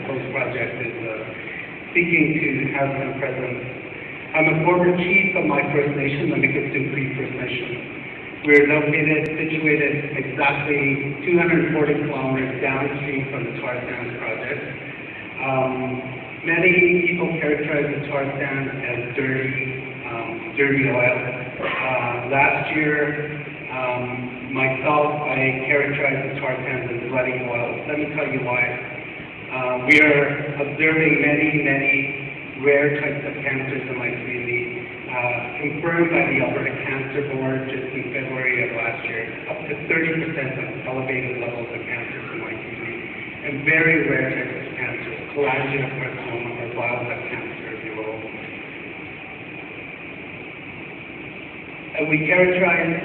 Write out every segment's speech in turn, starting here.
proposed project is seeking to have some presence. I'm a former chief of my First Nation, the Mikisew Cree First Nation. We're situated exactly 240 kilometers downstream from the tar sands project. Many people characterize the tar sands as dirty oil. Last year, myself, I characterized the tar sands as bloody oil. Let me tell you why. We are observing many rare types of cancers in my community, confirmed by the Alberta Cancer Board just in February of last year, up to 30% of elevated levels of cancers in my community, and very rare types of cancer, cholangiocarcinoma or bile duct cancer, if you will. And we characterize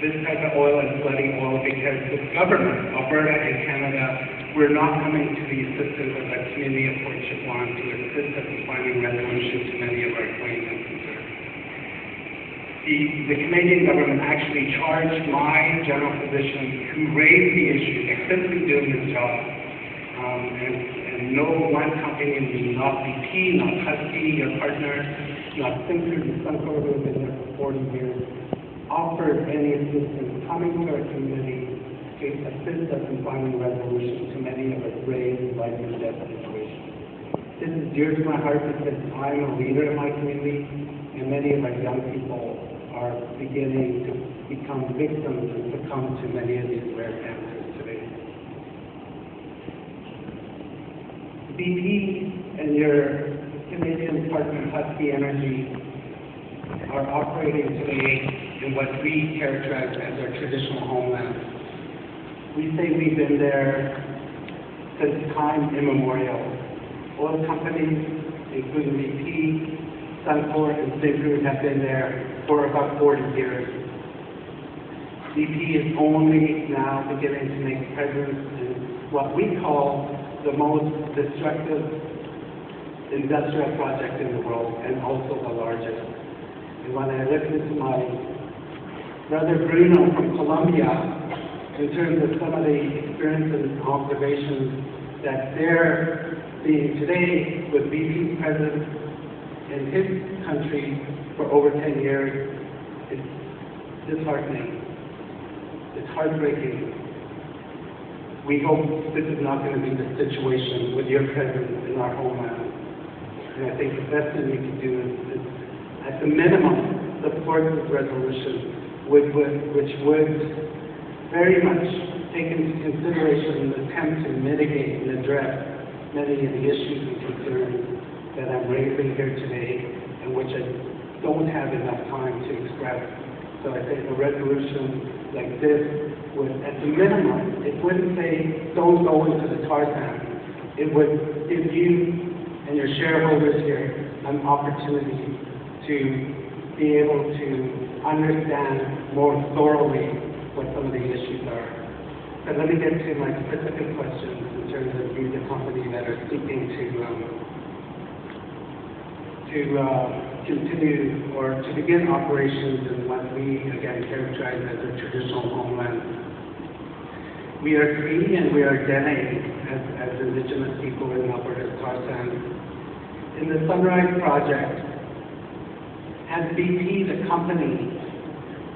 this type of oil as bloody oil because the government, Alberta and Canada, we're not coming to the assistance of the community of Port Chipewyan to assist us in finding resolution to many of our claims and concerns. The Canadian government actually charged my general physician who raised the issue of simply doing his job. And no one company, not BP, not Husky, your partner, not Sinclair, the Suncor, who have been there for 40 years, offered any assistance coming to our community to assist us in finding resolution to many of our grave life and death situations. This is dear to my heart because I'm a leader in my community, and many of our young people are beginning to become victims and succumb to many of these rare cancers today. BP and your Canadian partner Husky Energy are operating today in what we characterize as our traditional homeland. We say we've been there since time immemorial. Oil companies, including BP, Suncor, and Sinclair, have been there for about 40 years. BP is only now beginning to make presence in what we call the most destructive industrial project in the world, and also the largest. And when I listen to my brother Bruno from Colombia, in terms of some of the experiences and observations that they're seeing today with BP's presence in his country for over 10 years, it's disheartening. It's heartbreaking. We hope this is not going to be the situation with your presence in our homeland. And I think the best thing we can do is at the minimum, support this resolution, which would very much take into consideration an attempt to mitigate and address many of the issues and concerns that I'm raising here today, and which I don't have enough time to express. So I think a resolution like this would, at the minimum, it wouldn't say don't go into the tar sands. It would give you and your shareholders here an opportunity to be able to understand more thoroughly what some of the issues are. But let me get to my specific questions in terms of you, the company that are seeking to continue or to begin operations in what we again characterize as a traditional homeland. We are Cree and we are Dene as Indigenous people in Alberta's tar sands. In the Sunrise Project, has BP, the company,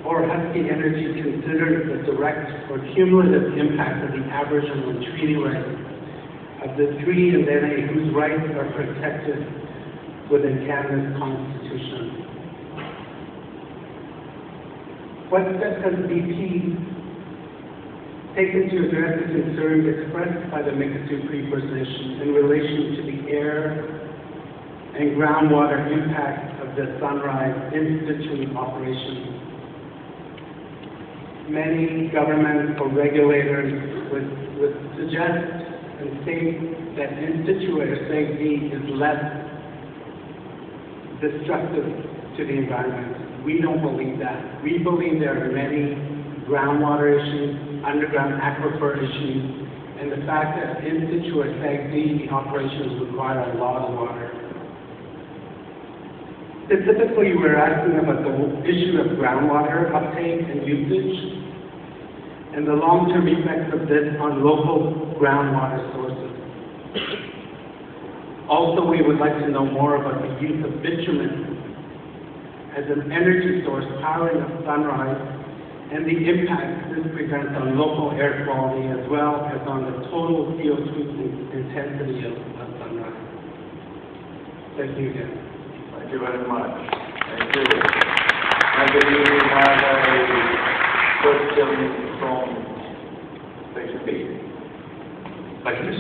or Husky Energy considered the direct or cumulative impact of the Aboriginal and treaty rights of the Cree and Dene whose rights are protected within Canada's Constitution? What steps has BP taken to address the concerns expressed by the Mikisew Cree First Nation in relation to the air and groundwater impact of the Sunrise in-situ operations? Many governments or regulators would suggest and state that in-situ or SAGD is less destructive to the environment. We don't believe that. We believe there are many groundwater issues, underground aquifer issues, and the fact that in-situ or SAGD operations require a lot of water. Specifically, we're asking about the issue of groundwater uptake and usage, and the long-term effects of this on local groundwater sources. Also, we would like to know more about the use of bitumen as an energy source powering up Sunrise and the impact this presents on local air quality as well as on the total CO2 intensity of Sunrise. Thank you again. Thank you very much. Thank you. I believe we have a question from Section B. Thank you, Mr.